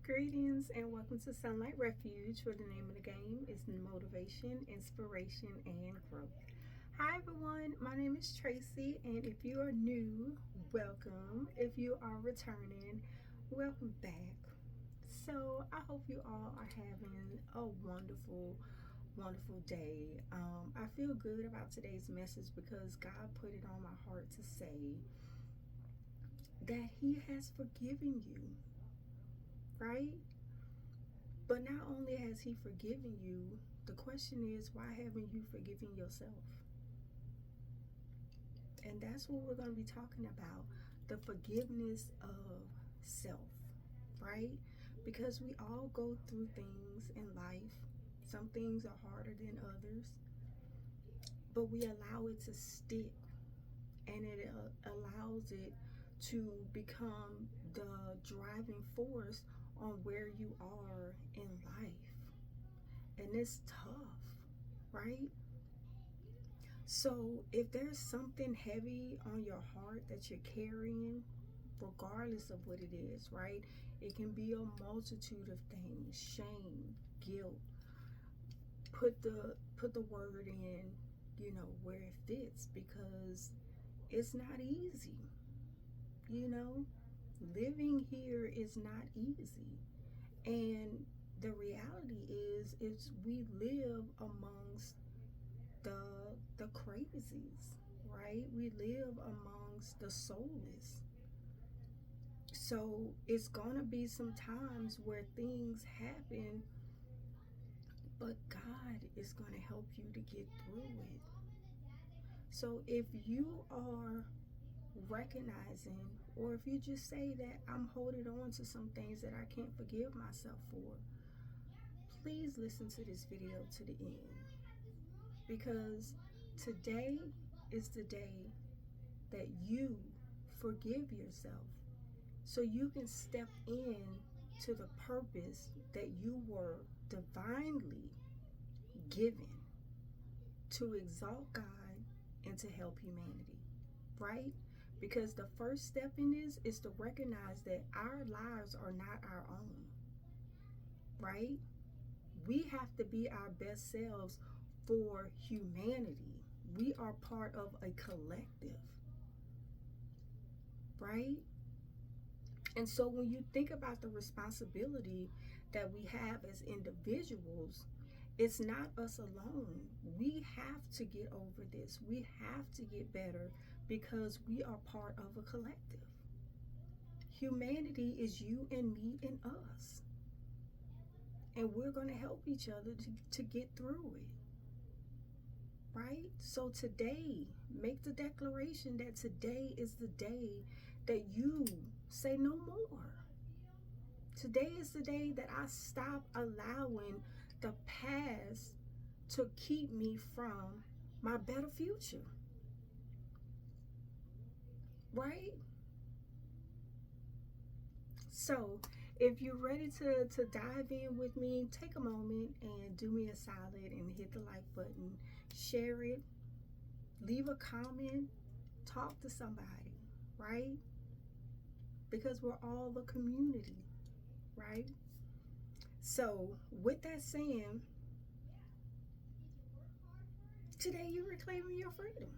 Greetings and welcome to Sunlight Refuge, where the name of the game is motivation, inspiration, and growth. Hi everyone, my name is Tracey, and if you are new, welcome. If you are returning, welcome back. So, I hope you all are having a wonderful day. I feel good about today's message because God put it on my heart to say that He has forgiven you, right? But not only has He forgiven you, the question is, why haven't you forgiven yourself? And that's what we're going to be talking about, the forgiveness of self, right? Because we all go through things in life. Some things are harder than others, but we allow it to stick, and it allows it to become the driving force on where you are in life. And it's tough, right? So if there's something heavy on your heart that you're carrying, regardless of what it is, right? It can be a multitude of things: shame, guilt. Put the word in, where it fits, because it's not easy. Living here is not easy. And the reality is we live amongst the crazies, right? We live amongst the soulless. So it's gonna be some times where things happen, but God is gonna help you to get through it. So if you are recognizing, or if you just say that I'm holding on to some things that I can't forgive myself for, please listen to this video to the end, because today is the day that you forgive yourself so you can step in to the purpose that you were divinely given to exalt God and to help humanity, right? Because the first step in this is to recognize that our lives are not our own, right? We have to be our best selves for humanity. We are part of a collective, right? And so when you think about the responsibility that we have as individuals, it's not us alone. We have to get over this. We have to get better because we are part of a collective. Humanity is you and me and us. And we're going to help each other to get through it, right? So today, make the declaration that today is the day that you say no more. Today is the day that I stop allowing the past to keep me from my better future, right? So if you're ready to dive in with me, take a moment and do me a solid and hit the like button, share it, leave a comment, talk to somebody, right? Because we're all a community, right? So with that saying, today you're reclaiming your freedom.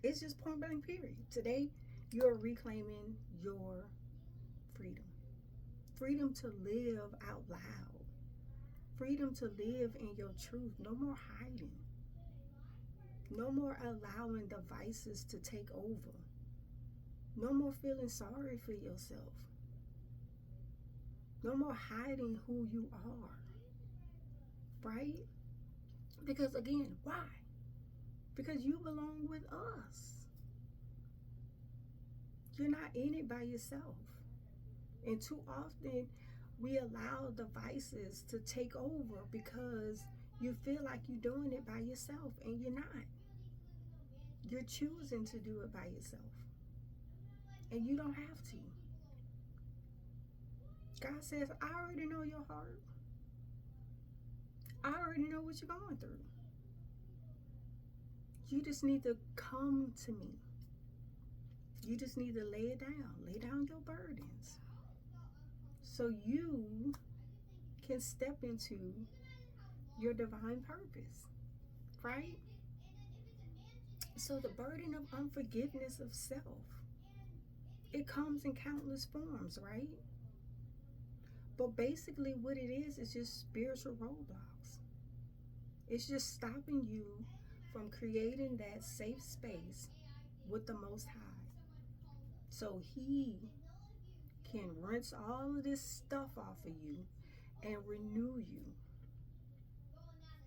It's just point blank period. Today you're reclaiming your freedom. Freedom to live out loud. Freedom to live in your truth. No more hiding. No more allowing the vices to take over. No more feeling sorry for yourself. No more hiding who you are. Right? Because again, why? Because you belong with us. You're not in it by yourself. And too often we allow the vices to take over because you feel like you're doing it by yourself, and you're not. You're choosing to do it by yourself. And you don't have to. God says, I already know your heart. I already know what you're going through. You just need to come to me. You just need to lay it down. Lay down your burdens. so you can step into your divine purpose, right? So the burden of unforgiveness of self, it comes in countless forms, right? But basically what it is just spiritual roadblocks. It's just stopping you from creating that safe space with the Most High. So He can rinse all of this stuff off of you and renew you.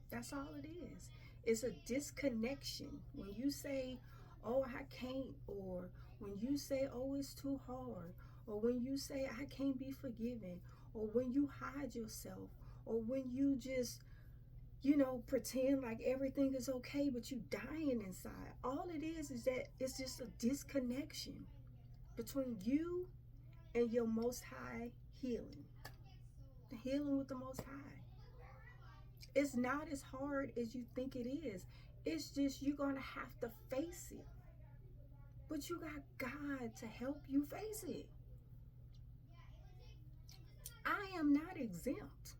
That's all it is. It's a disconnection. When you say, oh, I can't, or when you say, oh, it's too hard, or when you say, I can't be forgiven, or when you hide yourself, or when you just, pretend like everything is okay, but you dying inside. All it is that it's just a disconnection between you and your Most High healing. The healing with the Most High. It's not as hard as you think it is. It's just you're going to have to face it. But you got God to help you face it. I am not exempt.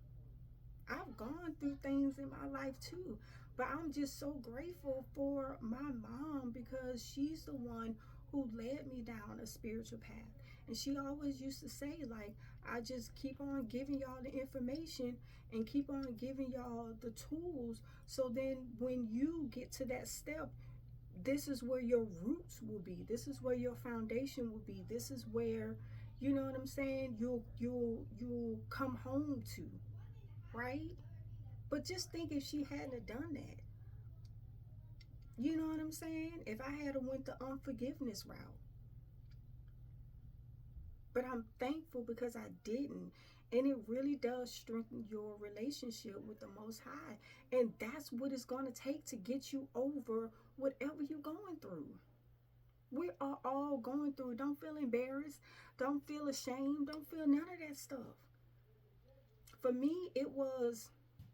I've gone through things in my life too. But I'm just so grateful for my mom because she's the one who led me down a spiritual path. And she always used to say, like, I just keep on giving y'all the information and keep on giving y'all the tools. So then when you get to that step, this is where your roots will be. This is where your foundation will be. This is where, you know what I'm saying, you'll come home to, right? But just think if she hadn't done that. You know what I'm saying? If I had went the unforgiveness route. But I'm thankful because I didn't. And it really does strengthen your relationship with the Most High. And that's what it's going to take to get you over whatever you're going through. We are all going through. Don't feel embarrassed. Don't feel ashamed. Don't feel none of that stuff. For me, it was,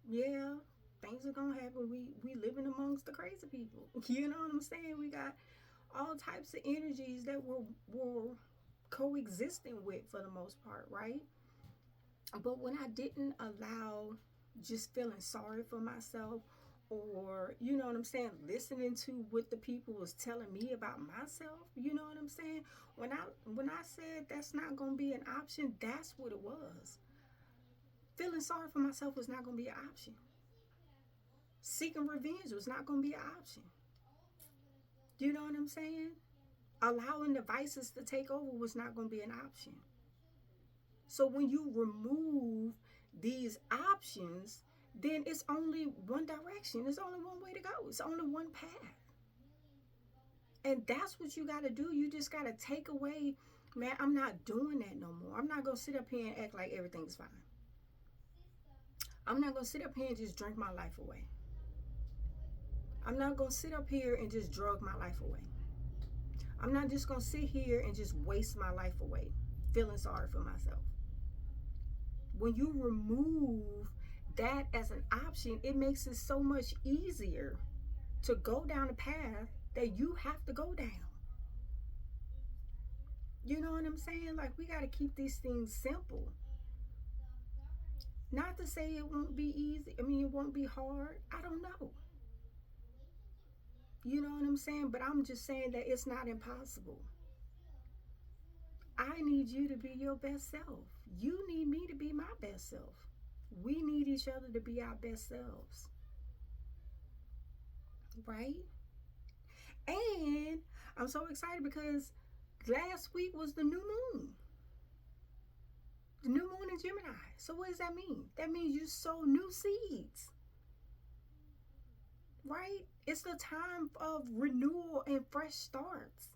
yeah, things are going to happen. We living amongst the crazy people. You know what I'm saying? We got all types of energies that we're coexisting with for the most part, right? But when I didn't allow just feeling sorry for myself or, you know what I'm saying, listening to what the people was telling me about myself, you know what I'm saying? When I said that's not going to be an option, that's what it was. Feeling sorry for myself was not going to be an option. Seeking revenge was not going to be an option. You know what I'm saying? Allowing the vices to take over was not going to be an option. So when you remove these options, then it's only one direction. It's only one way to go. It's only one path. And that's what you got to do. You just got to take away, man, I'm not doing that no more. I'm not going to sit up here and act like everything's fine. I'm not going to sit up here and just drink my life away. I'm not going to sit up here and just drug my life away. I'm not just going to sit here and just waste my life away, feeling sorry for myself. When you remove that as an option, it makes it so much easier to go down the path that you have to go down. You know what I'm saying? Like, we got to keep these things simple. Not to say it won't be easy. I mean, it won't be hard. I don't know. You know what I'm saying? But I'm just saying that it's not impossible. I need you to be your best self. You need me to be my best self. We need each other to be our best selves. Right? And I'm so excited because last week was the new moon. The new moon in Gemini. So what does that mean? That means you sow new seeds. Right? It's the time of renewal and fresh starts.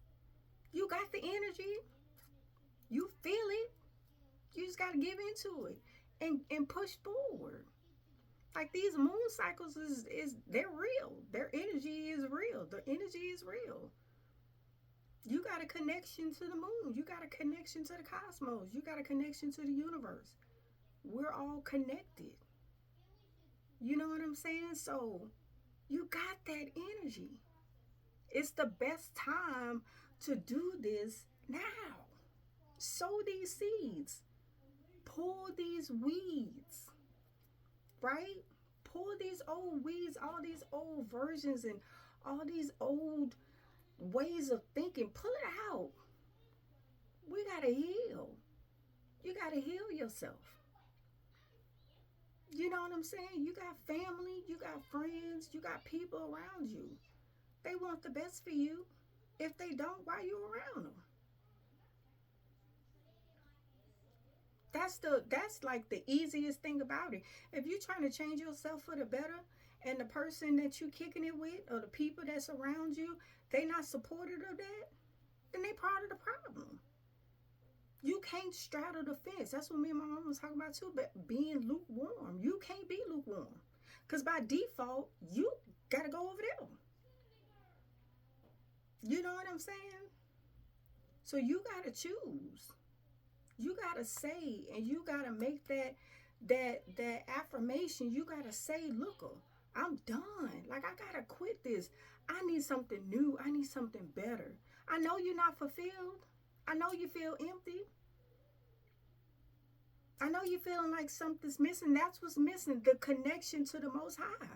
You got the energy. You feel it. You just got to give into it and push forward. Like, these moon cycles is they're real. Their energy is real. The energy is real. You got a connection to the moon. You got a connection to the cosmos. You got a connection to the universe. We're all connected. You know what I'm saying? So you got that energy. It's the best time to do this now. Sow these seeds. Pull these weeds, right? Pull these old weeds, all these old versions and all these old ways of thinking. Pull it out. We got to heal. You got to heal yourself. You know what I'm saying? You got family, you got friends, you got people around you. They want the best for you. If they don't, why are you around them? That's like the easiest thing about it. If you're trying to change yourself for the better, and the person that you kicking it with or the people that's around you, they not supportive of that, then they part of the problem. You can't straddle the fence. That's what me and my mom was talking about too. But being lukewarm, you can't be lukewarm, because by default you gotta go over there. You know what I'm saying? So you gotta choose. You gotta say, and you gotta make that affirmation. You gotta say, look, I'm done. Like, I gotta quit this. I need something new. I need something better. I know you're not fulfilled. I know you feel empty. I know you're feeling like something's missing. That's what's missing, the connection to the Most High.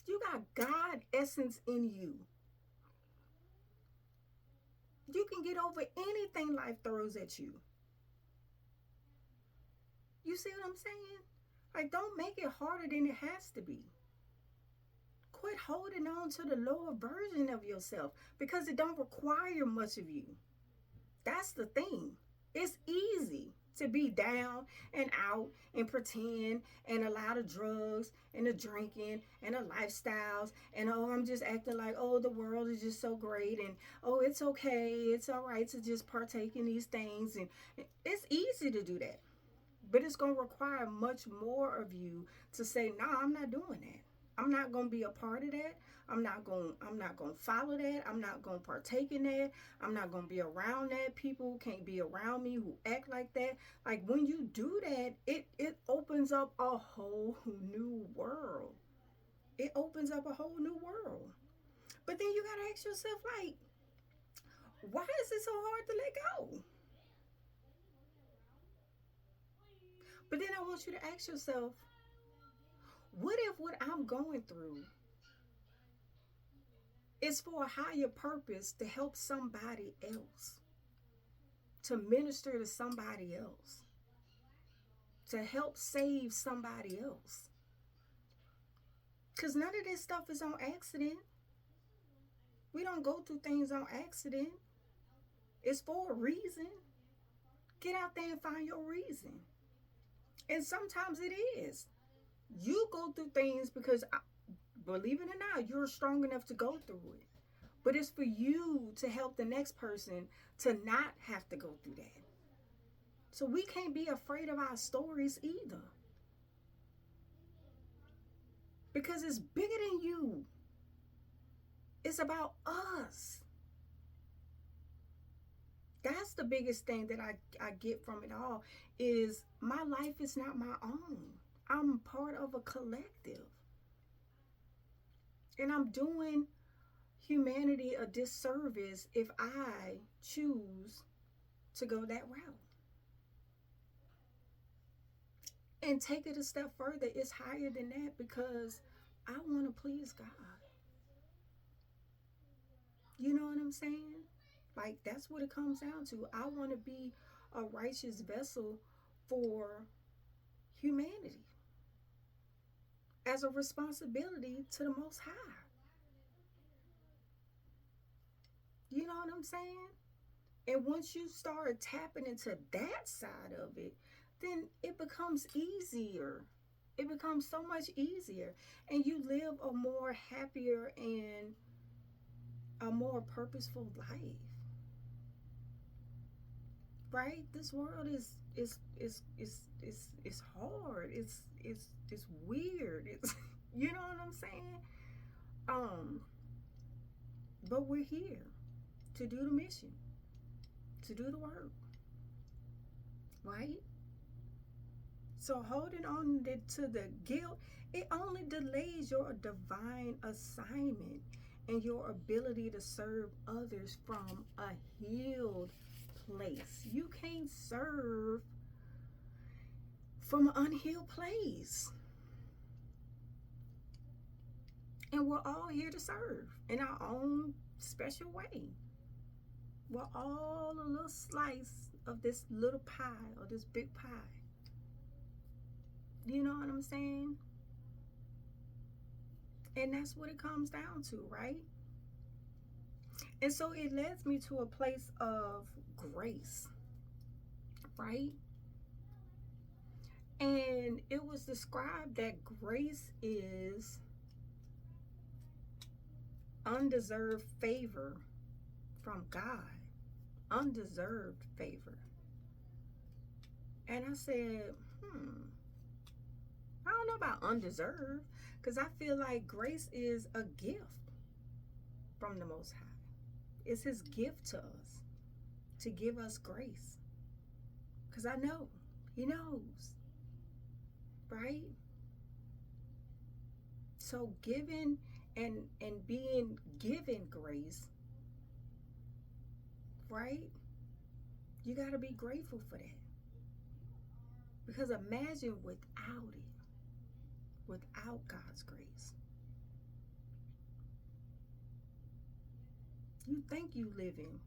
You got God essence in you. You can get over anything life throws at you. You see what I'm saying? Like, don't make it harder than it has to be. Quit holding on to the lower version of yourself, because it don't require much of you. That's the thing. It's easy to be down and out and pretend, and a lot of drugs and the drinking and the lifestyles, and oh, I'm just acting like, oh, the world is just so great, and oh, it's okay, it's all right to just partake in these things. And it's easy to do that, but it's going to require much more of you to say, nah, I'm not doing that. I'm not going to be a part of that. I'm not going to follow that. I'm not going to partake in that. I'm not going to be around that. People can't be around me who act like that. Like, when you do that, it opens up a whole new world. It opens up a whole new world. But then you got to ask yourself, like, why is it so hard to let go? But then I want you to ask yourself, what if what I'm going through is for a higher purpose, to help somebody else, to minister to somebody else, to help save somebody else? Because none of this stuff is on accident. We don't go through things on accident. It's for a reason. Get out there and find your reason. And sometimes it is. You go through things because, believe it or not, you're strong enough to go through it. But it's for you to help the next person to not have to go through that. So we can't be afraid of our stories either, because it's bigger than you. It's about us. That's the biggest thing that I get from it all, is my life is not my own. I'm part of a collective. And I'm doing humanity a disservice if I choose to go that route. And take it a step further, it's higher than that, because I want to please God. You know what I'm saying? Like, that's what it comes down to. I want to be a righteous vessel for humanity, as a responsibility to the Most High. You know what I'm saying? And once you start tapping into that side of it, then it becomes easier. It becomes so much easier. And you live a more happier and a more purposeful life. Right? This world is hard. It's weird. It's you know what I'm saying? But we're here to do the mission, to do the work. Right? So holding on to the guilt, it only delays your divine assignment. and your ability to serve others from a healed place. You can't serve from an unhealed place. And we're all here to serve in our own special way. We're all a little slice of this little pie or this big pie. You know what I'm saying? And that's what it comes down to, right? And so it leads me to a place of grace, right? And it was described that grace is undeserved favor from God. Undeserved favor. And I said, I don't know about undeserved, because I feel like grace is a gift from the Most High. It's his gift to us to give us grace. Because I know he knows, right? So giving and being given grace, right? You got to be grateful for that. Because imagine without it, without God's grace, you think you living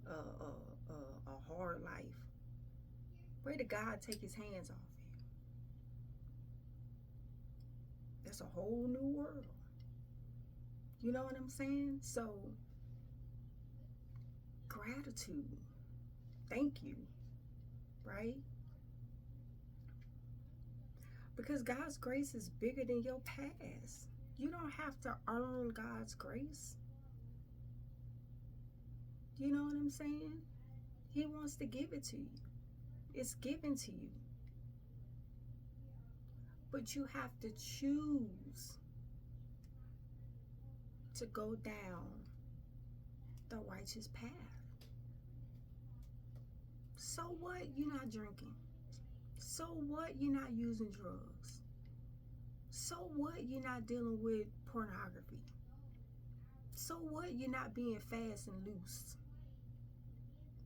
a hard life. Where did God take his hands off you? That's a whole new world. You know what I'm saying? So, gratitude. Thank you. Right? Because God's grace is bigger than your past. You don't have to earn God's grace. You know what I'm saying? He wants to give it to you. It's given to you. But you have to choose to go down the righteous path. So what? You're not drinking. So what? You're not using drugs. So what? You're not dealing with pornography. So what? You're not being fast and loose.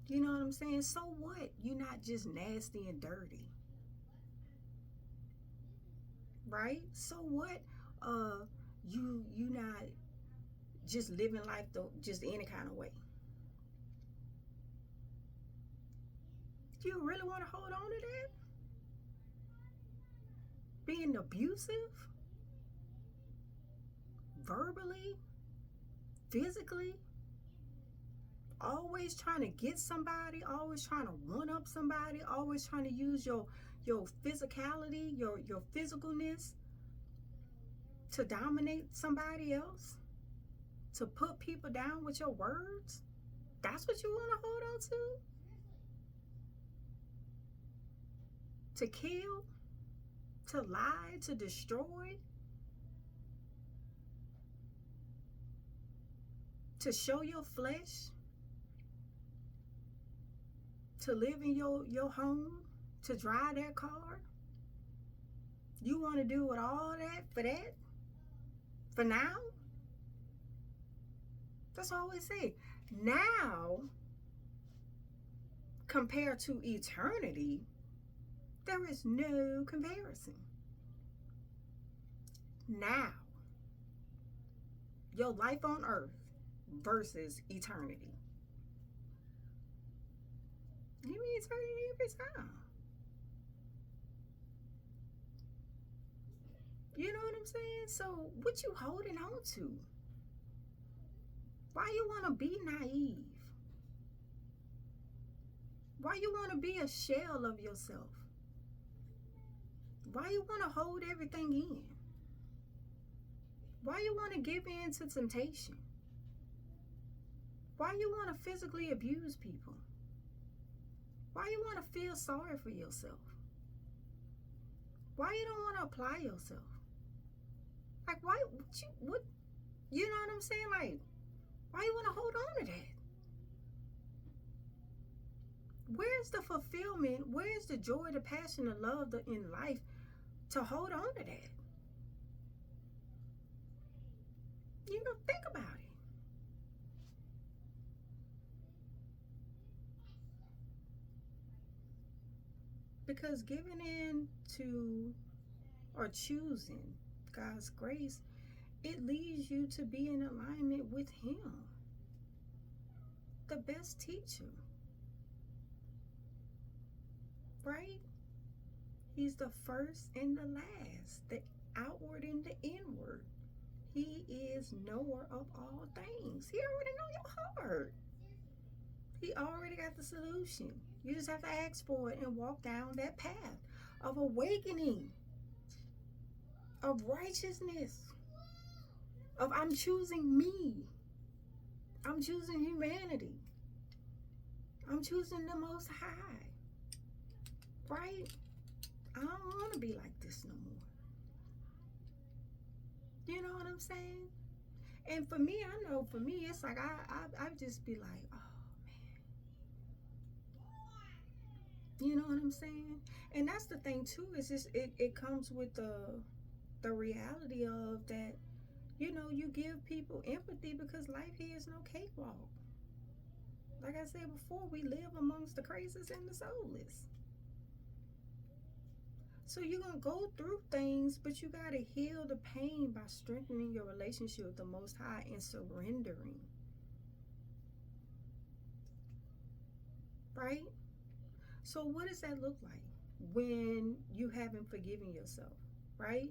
You know what I'm saying? So what? You're not just nasty and dirty. Right? So what? You not just living life just any kind of way. Do you really want to hold on to that? Being abusive? Verbally? Physically? Always trying to get somebody, always trying to one up somebody, always trying to use your physicality, your physicalness to dominate somebody else, to put people down with your words. That's what you want to hold on to? To kill, to lie, to destroy, to show your flesh, to live in your home, to drive that car. You want to do with all that for that? For now? That's all we say. Now, compared to eternity, there is no comparison. Now, your life on earth versus eternity. Give me eternity every time. You know what I'm saying? So what you holding on to? Why you want to be naive? Why you want to be a shell of yourself? Why you want to hold everything in? Why you want to give in to temptation? Why you want to physically abuse people? Why you want to feel sorry for yourself? Why you don't want to apply yourself? Like, why, what, you know what I'm saying? Like, why you want to hold on to that? Where's the fulfillment? Where's the joy, the passion, the love in life to hold on to that? Think about it. Because giving in to or choosing God's grace, it leads you to be in alignment with Him, the best teacher, right? He's the first and the last, the outward and the inward. He is knower of all things. He already know your heart. He already got the solution. You just have to ask for it and walk down that path of awakening, of righteousness, of I'm choosing me. I'm choosing humanity. I'm choosing the Most High. Right? I don't want to be like this no more. You know what I'm saying? And for me, I know for me, it's like I just be like, oh man. You know what I'm saying? And that's the thing too, is just it comes with the reality of that, you give people empathy because life here is no cakewalk. Like I said before, we live amongst the craziest and the soulless. So you're going to go through things, but you got to heal the pain by strengthening your relationship with the Most High and surrendering. Right? So what does that look like when you haven't forgiven yourself? Right?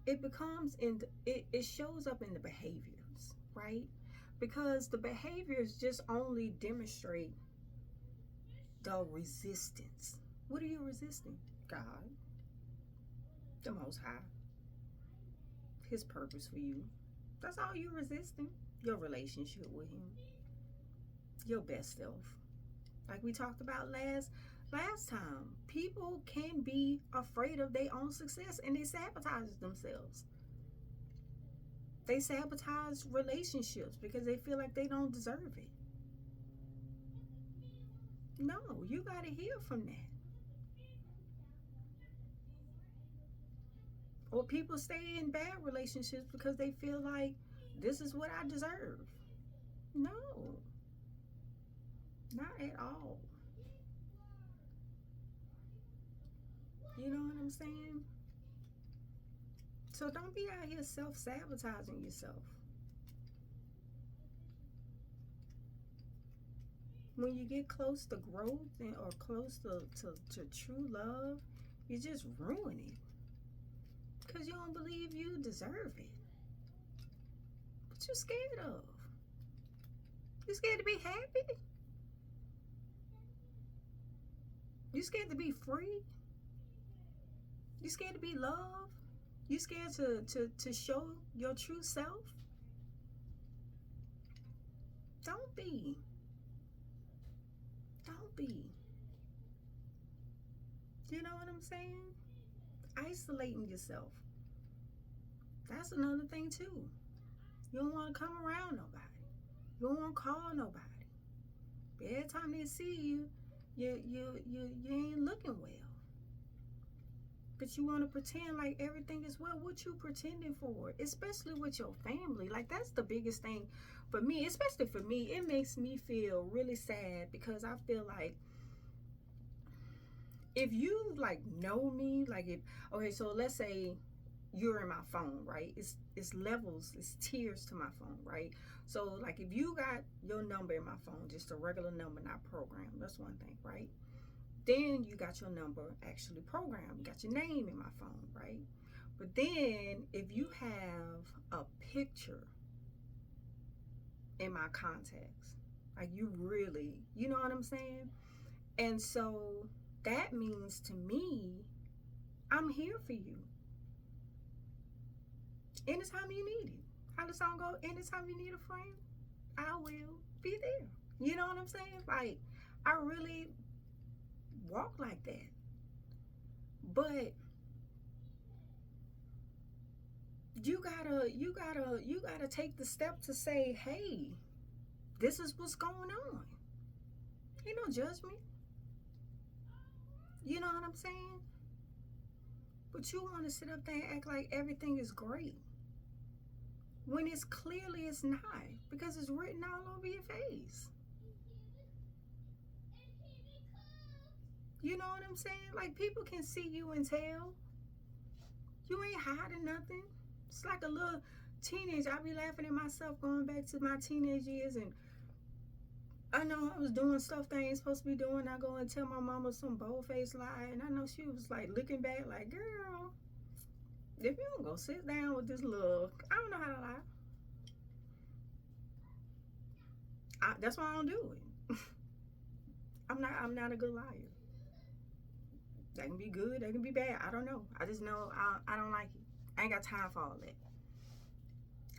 It becomes it shows up in the behaviors, right? Because the behaviors just only demonstrate the resistance. What are you resisting? God, the Most High, His purpose for you. That's all you're resisting. Your relationship with Him, your best self. Like we talked about last time, people can be afraid of their own success and they sabotage themselves. They sabotage relationships because they feel like they don't deserve it. No, you got to heal from that. Or people stay in bad relationships because they feel like this is what I deserve. No, not at all. You know what I'm saying? So don't be out here self-sabotaging yourself. When you get close to growth or close to true love, you just ruin it. Because you don't believe you deserve it. What you scared of? You scared to be happy? You scared to be free? You scared to be loved? You scared to show your true self? Don't be. Don't be. You know what I'm saying? Isolating yourself. That's another thing too. You don't want to come around nobody. You don't want to call nobody. Every time they see you ain't looking well. But you want to pretend like everything is well. What you pretending for? Especially with your family. Like, that's the biggest thing for me. Especially for me. It makes me feel really sad because I feel like if you, like, know me, like, okay, so let's say you're in my phone, right? It's levels, it's tiers to my phone, right? So, like, if you got your number in my phone, just a regular number, not programmed, that's one thing, right? Then you got your number actually programmed. You got your name in my phone, right? But then if you have a picture in my contacts, like you really, you know what I'm saying? And so that means to me, I'm here for you. Anytime you need it. How the song go? Anytime you need a friend, I will be there. You know what I'm saying? Like, I really walk like that. But you gotta take the step to say, hey, this is what's going on. Ain't no judgment. You know what I'm saying? But you want to sit up there and act like everything is great when it's clearly it's not, because it's written all over your face. You know what I'm saying? Like, people can see you and tell. You ain't hiding nothing. It's like a little teenager. I be laughing at myself going back to my teenage years, and I know I was doing stuff that I ain't supposed to be doing. I go and tell my mama some bold-faced lie, and I know she was like looking back like, girl, if you don't go sit down with this little, I don't know how to lie. That's why I don't do it. I'm not a good liar. That can be good, that can be bad. I don't know. I just know I don't like it. I ain't got time for all that.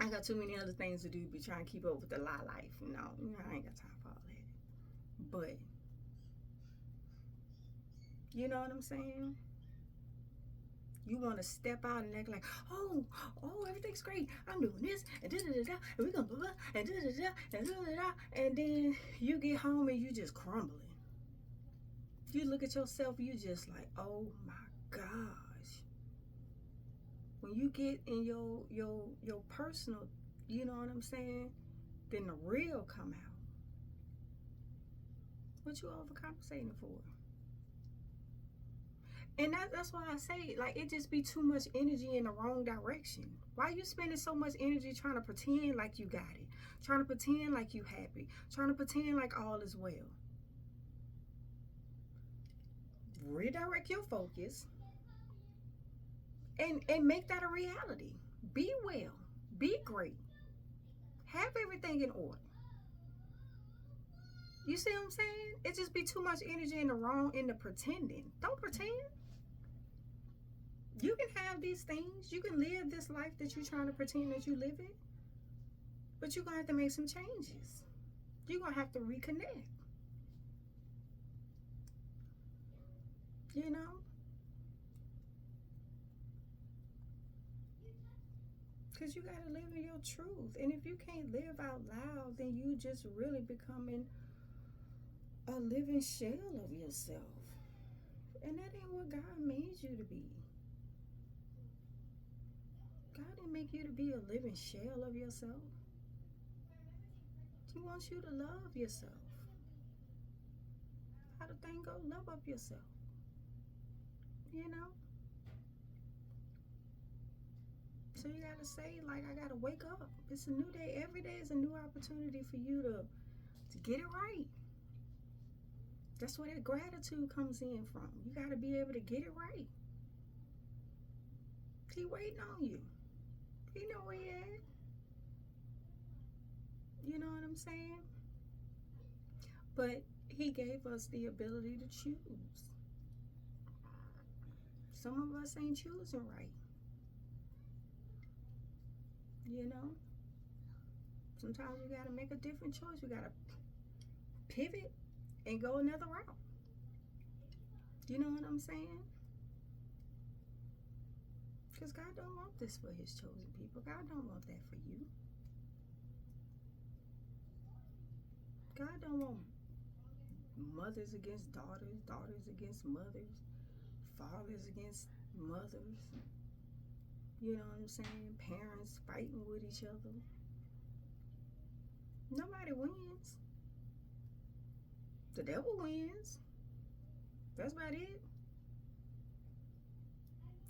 I got too many other things to do. Be trying to keep up with the lie life. No, I ain't got time for all that. But you know what I'm saying? You want to step out and act like, oh, everything's great. I'm doing this and da da da da, and we're gonna blah blah and da da da and da da da, and then you get home and you just crumbling. You look at yourself, you just like, oh my gosh. When you get in your personal, you know what I'm saying, then the real come out. What you overcompensating for? And that's why I say, like, it just be too much energy in the wrong direction. Why you spending so much energy trying to pretend like you got it? Trying to pretend like you happy? Trying to pretend like all is well? Redirect your focus and make that a reality. Be well. Be great. Have everything in order. You see what I'm saying? It just be too much energy in the pretending. Don't pretend. You can have these things. You can live this life that you're trying to pretend that you live in. But you're going to have to make some changes. You're going to have to reconnect. You know? Because you got to live in your truth. And if you can't live out loud, then you just really becoming a living shell of yourself. And that ain't what God made you to be. God didn't make you to be a living shell of yourself. He wants you to love yourself. How the thing go? Love up yourself. You know? So you gotta say, like, I gotta wake up. It's a new day. Every day is a new opportunity for you to get it right. That's where that gratitude comes in from. You gotta be able to get it right. He waiting on you. He know where you at. You know what I'm saying? But he gave us the ability to choose. Some of us ain't choosing right. You know? Sometimes we gotta make a different choice. We gotta pivot and go another route. You know what I'm saying? Because God don't want this for his chosen people. God don't want that for you. God don't want mothers against daughters, daughters against mothers, fathers against mothers. You know what I'm saying? Parents fighting with each other. Nobody wins. The devil wins. That's about it.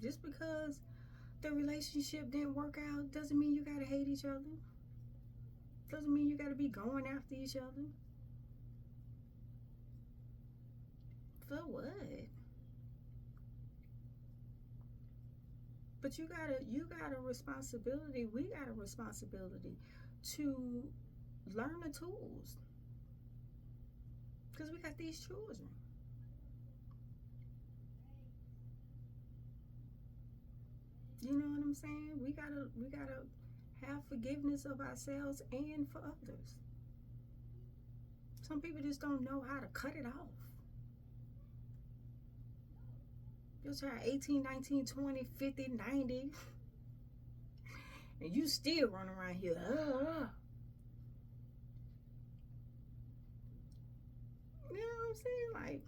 Just because the relationship didn't work out doesn't mean you gotta hate each other. Doesn't mean you gotta be going after each other. For what? But you got a responsibility. We got a responsibility to learn the tools. Because we got these children. You know what I'm saying? We gotta have forgiveness of ourselves and for others. Some people just don't know how to cut it off. Your child 18, 19, 20, 50, 90. And you still running around here. You know what I'm saying? Like,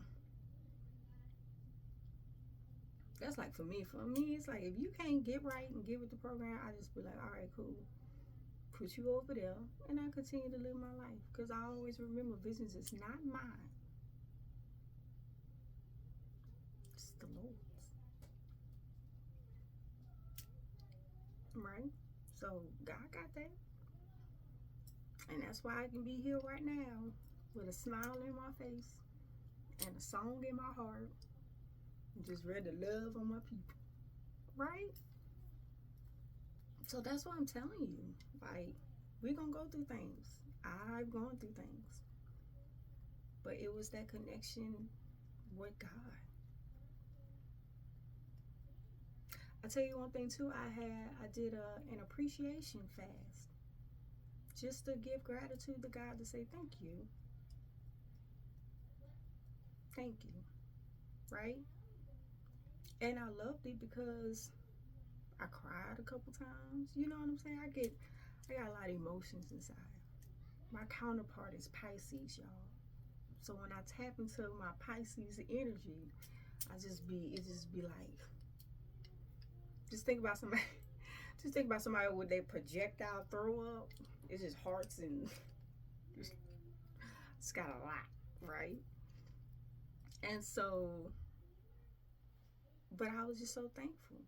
that's like for me. For me, it's like if you can't get right and get with the program, I just be like, all right, cool. put you over there, and I continue to live my life. Because I always remember visions is not mine, it's the Lord's. Right? So God got that. And that's why I can be here right now with a smile in my face and a song in my heart. And just ready to love on my people. Right? So that's what I'm telling you. Like, we're going to go through things. I've gone through things. But it was that connection with God. I tell you one thing too, I did an appreciation fast. Just to give gratitude to God, to say thank you. Thank you. Right? And I loved it because I cried a couple times. You know what I'm saying? I got a lot of emotions inside. My counterpart is Pisces, y'all. So when I tap into my Pisces energy, it just be like, just think about somebody with their projectile throw up. It's just hearts and it's got a lot, right? And so, but I was just so thankful.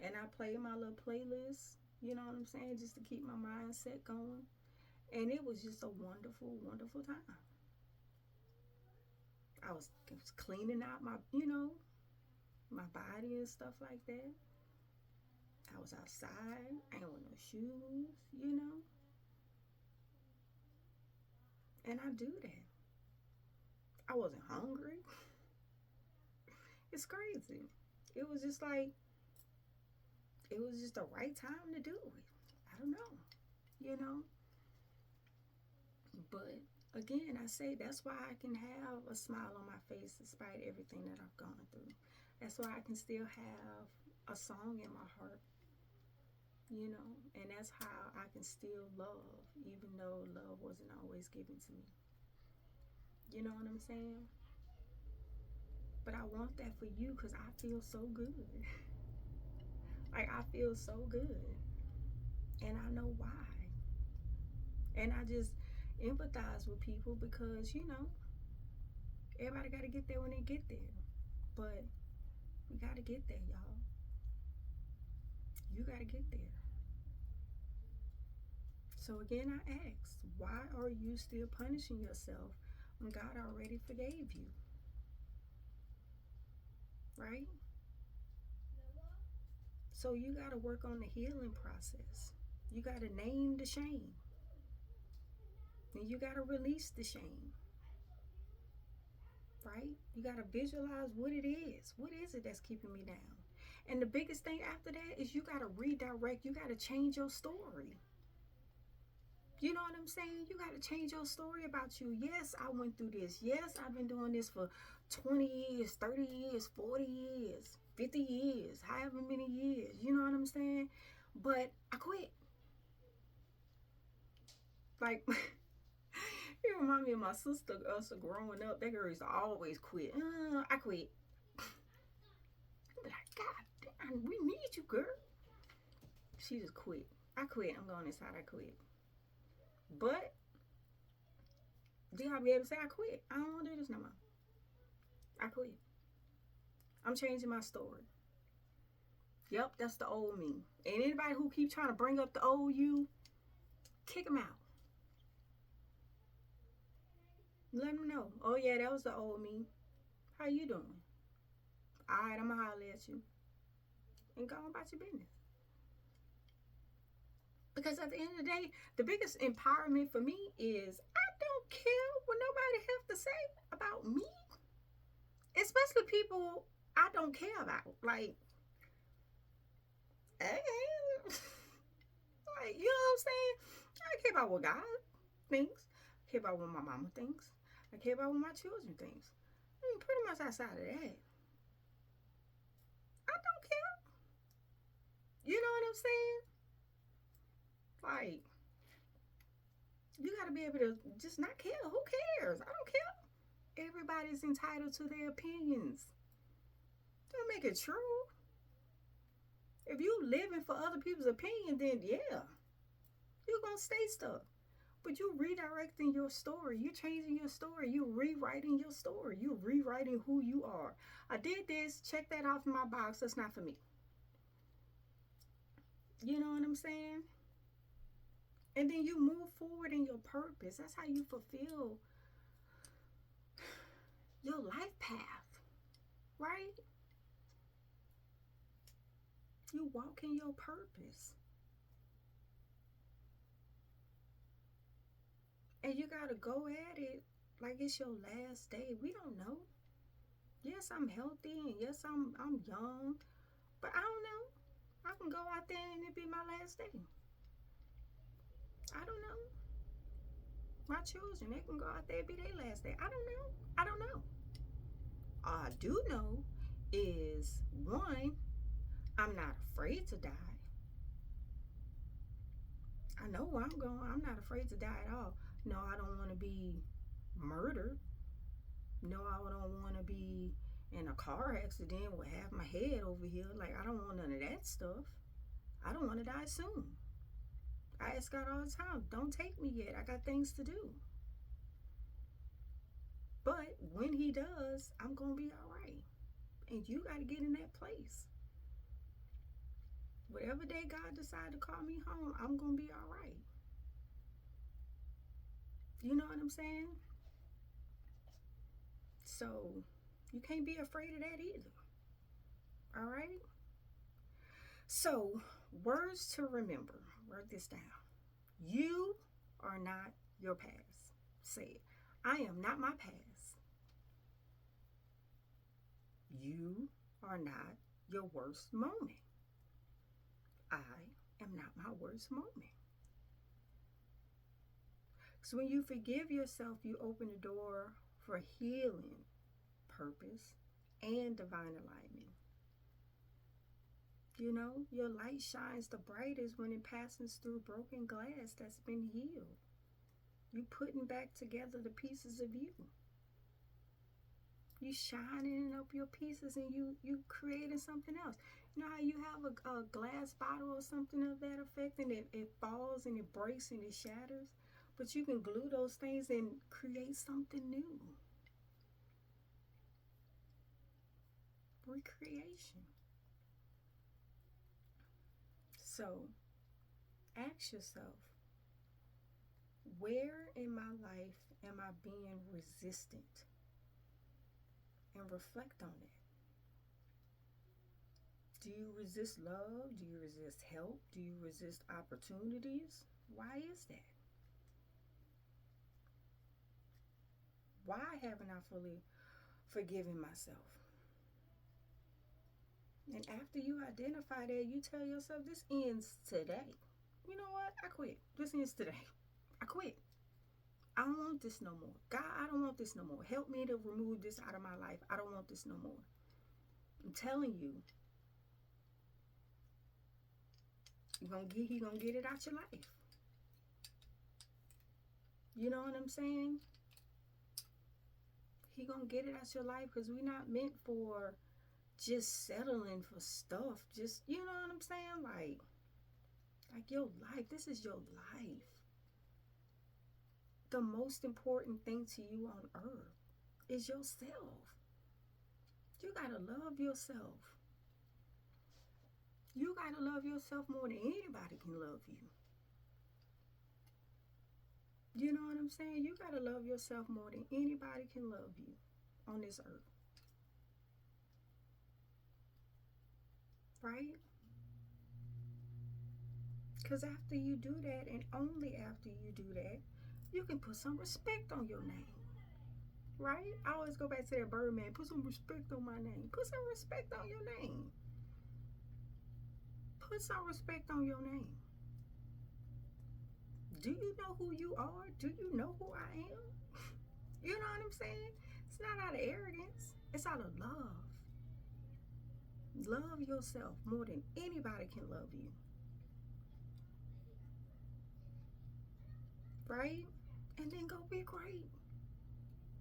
And I played my little playlist, you know what I'm saying, just to keep my mindset going. And it was just a wonderful, wonderful time. I was cleaning out my, my body and stuff like that. I was outside. I ain't with no shoes, And I do that. I wasn't hungry. It's crazy. It was just like, it was just the right time to do it. I don't know, But again, I say that's why I can have a smile on my face despite everything that I've gone through. That's why I can still have a song in my heart, and that's how I can still love, even though love wasn't always given to me. You know what I'm saying? But I want that for you because I feel so good. Like, I feel so good. And I know why. And I just empathize with people because, everybody got to get there when they get there. But we got to get there, y'all. You got to get there. So again, I ask, why are you still punishing yourself when God already forgave you? Right? So you got to work on the healing process. You got to name the shame. And you got to release the shame. Right? You got to visualize what it is. What is it that's keeping me down? And the biggest thing after that is you got to redirect. You got to change your story. You know what I'm saying? You got to change your story about you. Yes, I went through this. Yes, I've been doing this for 20 years, 30 years, 40 years, 50 years, however many years. You know what I'm saying? But I quit. Like, it reminds me of my sister, us growing up. That girl used to always quit. I quit. I'd be like, God damn, we need you, girl. She just quit. I quit. I'm going inside. I quit. But do y'all be able to say I quit? I don't want to do this no more. I quit. I'm changing my story. Yep, that's the old me. And anybody who keep trying to bring up the old you, kick them out. Let them know. Oh yeah, that was the old me. How you doing? Alright, I'm gonna holler at you. And go on about your business. Because at the end of the day, the biggest empowerment for me is I don't care what nobody have to say about me. Especially people I don't care about. Like, hey, like, you know what I'm saying? I care about what God thinks. I care about what my mama thinks. I care about what my children thinks. I mean, pretty much outside of that, I don't care. You know what I'm saying? Like, you got to be able to just not care. Who cares? I don't care. Everybody's entitled to their opinions. Don't make it true. If you living for other people's opinion, then yeah. You're going to stay stuck. But you're redirecting your story. You're changing your story. You're rewriting your story. You're rewriting who you are. I did this. Check that off in my box. That's not for me. You know what I'm saying? And then you move forward in your purpose. That's how you fulfill your life path, right? You walk in your purpose. And you got to go at it like it's your last day. We don't know. Yes, I'm healthy, and yes, I'm young, but I don't know. I can go out there and it be my last day. I don't know. My children, they can go out there and be their last day. I don't know. I don't know. All I do know is one, I'm not afraid to die. I know where I'm going. I'm not afraid to die at all. No, I don't want to be murdered. No, I don't want to be in a car accident with half my head over here. Like, I don't want none of that stuff. I don't want to die soon. I ask God all the time, don't take me yet. I got things to do. But when He does, I'm going to be all right. And you got to get in that place. Whatever day God decides to call me home, I'm going to be all right. You know what I'm saying? So you can't be afraid of that either. All right? So, words to remember. Write this down. You are not your past. Say it. I am not my past. You are not your worst moment. I am not my worst moment. So when you forgive yourself, you open the door for healing, purpose, and divine alignment. You know, your light shines the brightest when it passes through broken glass that's been healed. You putting back together the pieces of you. You shining up your pieces and you creating something else. You know how you have a glass bottle or something of that effect, and it falls and it breaks and it shatters, but you can glue those things and create something new. Recreation. So ask yourself, where in my life am I being resistant? And reflect on it. Do you resist love? Do you resist help? Do you resist opportunities? Why is that? Why haven't I fully forgiven myself? And after you identify that, you tell yourself, this ends today. You know what? I quit. This ends today. I quit. I don't want this no more. God, I don't want this no more. Help me to remove this out of my life. I don't want this no more. I'm telling you, He gonna get it out your life. You know what I'm saying? He gonna get it out your life, because we're not meant for just settling for stuff. Just, you know what I'm saying? Like your life. This is your life. The most important thing to you on earth is yourself. You gotta love yourself. You gotta love yourself more than anybody can love you. You know what I'm saying? You gotta love yourself more than anybody can love you on this earth. Right? Because after you do that, and only after you do that, you can put some respect on your name. Right? I always go back to that Birdman. Put some respect on my name. Put some respect on your name. Put some respect on your name. Do you know who you are? Do you know who I am? You know what I'm saying? It's not out of arrogance. It's out of love. Love yourself more than anybody can love you. Right? And then go be great.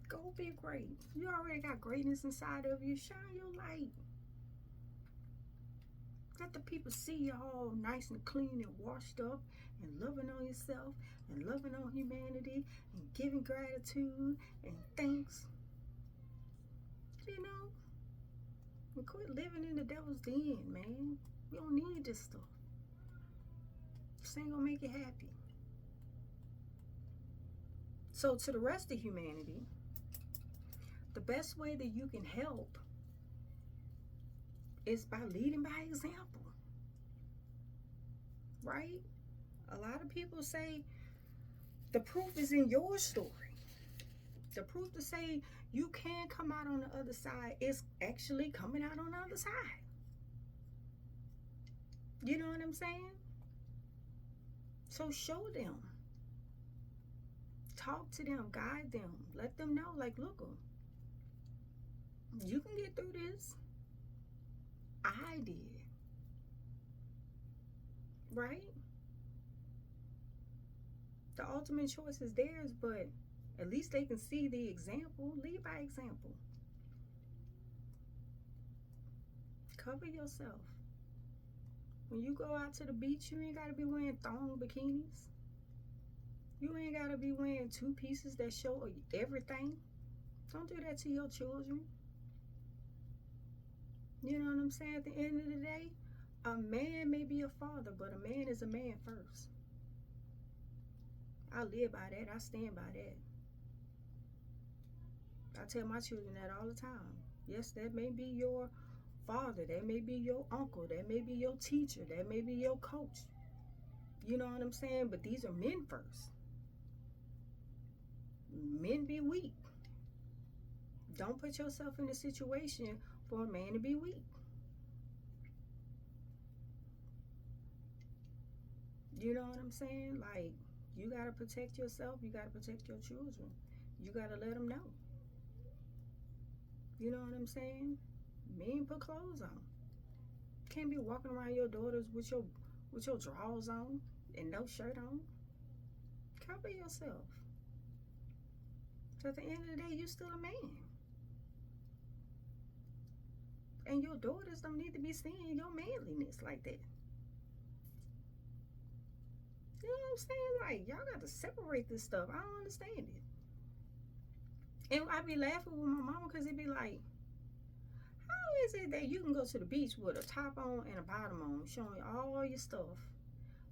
Go be great. You already got greatness inside of you. Shine your light. Let the people see you all nice and clean and washed up and loving on yourself and loving on humanity and giving gratitude and thanks. You know? And quit living in the devil's den, man. You don't need this stuff. This ain't gonna make you happy. So to the rest of humanity, the best way that you can help is by leading by example. Right? A lot of people say the proof is in your story. The proof to say you can come out on the other side is actually coming out on the other side. You know what I'm saying? So show them. Talk to them, guide them, let them know, like, look, you can get through this. I did. Right? The ultimate choice is theirs, but at least they can see the example. Lead by example. Cover yourself. When you go out to the beach, you ain't got to be wearing thong bikinis. You ain't got to be wearing two pieces that show everything. Don't do that to your children. You know what I'm saying? At the end of the day, a man may be a father, but a man is a man first. I live by that. I stand by that. I tell my children that all the time. Yes, that may be your father. That may be your uncle. That may be your teacher. That may be your coach. You know what I'm saying? But these are men first. Men be weak. Don't put yourself in a situation for a man to be weak. You know what I'm saying? Like, you got to protect yourself. You got to protect your children. You got to let them know. You know what I'm saying? Men put clothes on. Can't be walking around your daughters with your drawers on and no shirt on. Cover yourself. So at the end of the day, you still a man. And your daughters don't need to be seeing your manliness like that. You know what I'm saying? Like, y'all got to separate this stuff. I don't understand it. And I be laughing with my mama because it be like, how is it that you can go to the beach with a top on and a bottom on, showing all your stuff,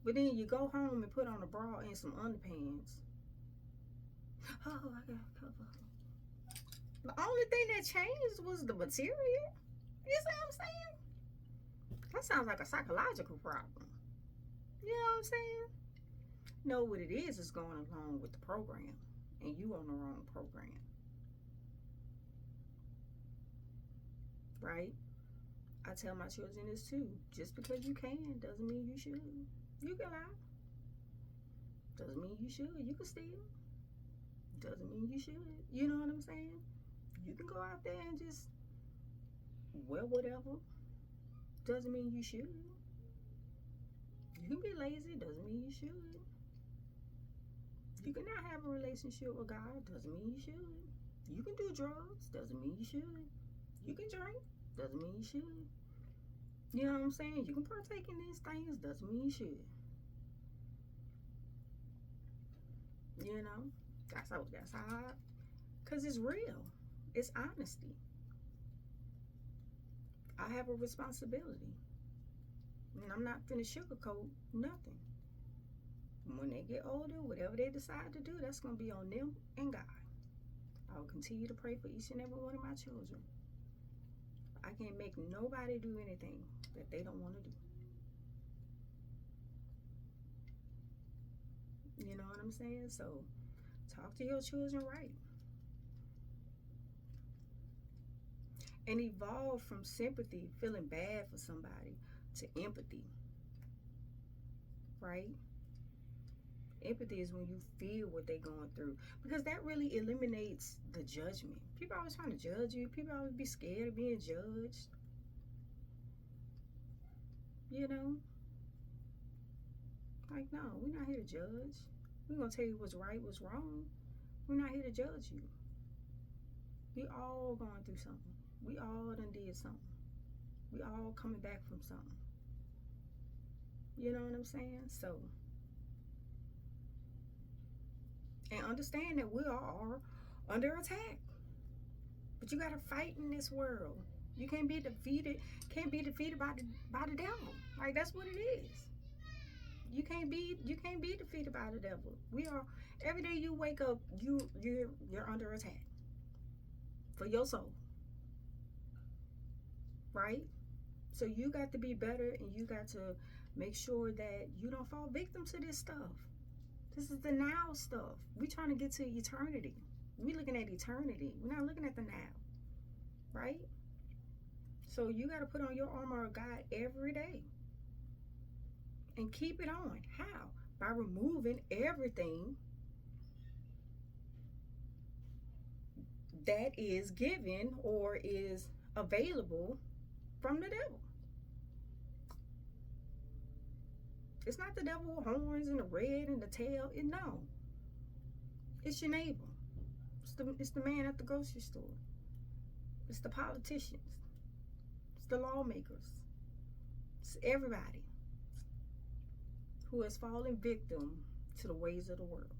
but then you go home and put on a bra and some underpants? Oh, I got a cover. The only thing that changed was the material. You see what I'm saying? That sounds like a psychological problem. You know what I'm saying? No, what it is going along with the program, and you on the wrong program. Right? I tell my children this too. Just because you can doesn't mean you should. You can lie. Doesn't mean you should. You can steal. Doesn't mean you should. You know what I'm saying? You can go out there and just wear whatever. Doesn't mean you should. You can be lazy. Doesn't mean you should. You can not have a relationship with God. Doesn't mean you should. You can do drugs. Doesn't mean you should. You can drink. Doesn't mean you should. You know what I'm saying? You can partake in these things. Doesn't mean you should. You know? That's how, because it's real. It's honesty. I have a responsibility. And I'm not finna sugarcoat nothing. When they get older, whatever they decide to do, that's going to be on them and God. I will continue to pray for each and every one of my children. I can't make nobody do anything that they don't want to do. You know what I'm saying? So, talk to your children right. And evolve from sympathy, feeling bad for somebody, to empathy. Right? Empathy is when you feel what they're going through, because that really eliminates the judgment. People always trying to judge you. People always be scared of being judged. You know? Like, no, we're not here to judge. We're going to tell you what's right, what's wrong. We're not here to judge you. We all going through something. We all done did something. We all coming back from something. You know what I'm saying? So, and understand that we are under attack. But you gotta fight in this world. You can't be defeated. Can't be defeated by the devil. Like that's what it is. You can't be defeated by the devil. We are every day you wake up, you're under attack for your soul, right? So you got to be better, and you got to make sure that you don't fall victim to this stuff. This is the now stuff. We trying to get to eternity. We looking at eternity. We're not looking at the now, right? So you got to put on your armor of God every day and keep it on. How? By removing everything that is given or is available from the devil. It's not the devil with horns and the red and the tail. No. It's your neighbor. It's the man at the grocery store. It's the politicians. It's the lawmakers. It's everybody who has fallen victim to the ways of the world.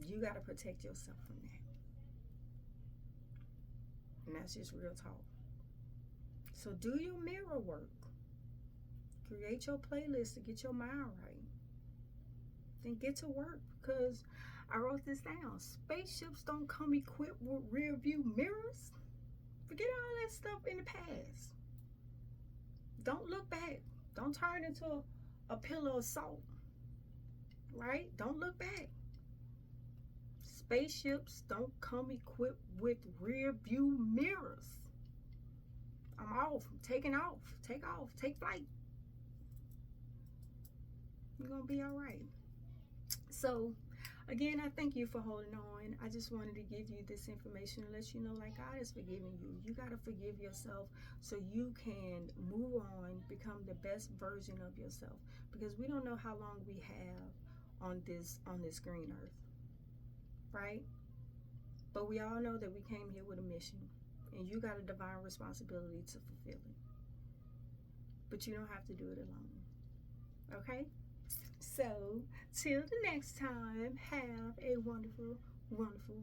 You got to protect yourself from that. And that's just real talk. So do your mirror work. Create your playlist to get your mind right. Then get to work, because I wrote this down. Spaceships don't come equipped with rear view mirrors. Forget all that stuff in the past. Don't look back. Don't turn into a pillar of salt. Right? Don't look back. Spaceships don't come equipped with rear view mirrors. I'm off. I'm taking off. Take off. Take flight. You're going to be all right. So, again, I thank you for holding on. I just wanted to give you this information and let you know, like, God is forgiving you. You got to forgive yourself so you can move on, become the best version of yourself. Because we don't know how long we have on this green earth, right? But we all know that we came here with a mission, and you got a divine responsibility to fulfill it. But you don't have to do it alone, okay? So, till the next time, have a wonderful, wonderful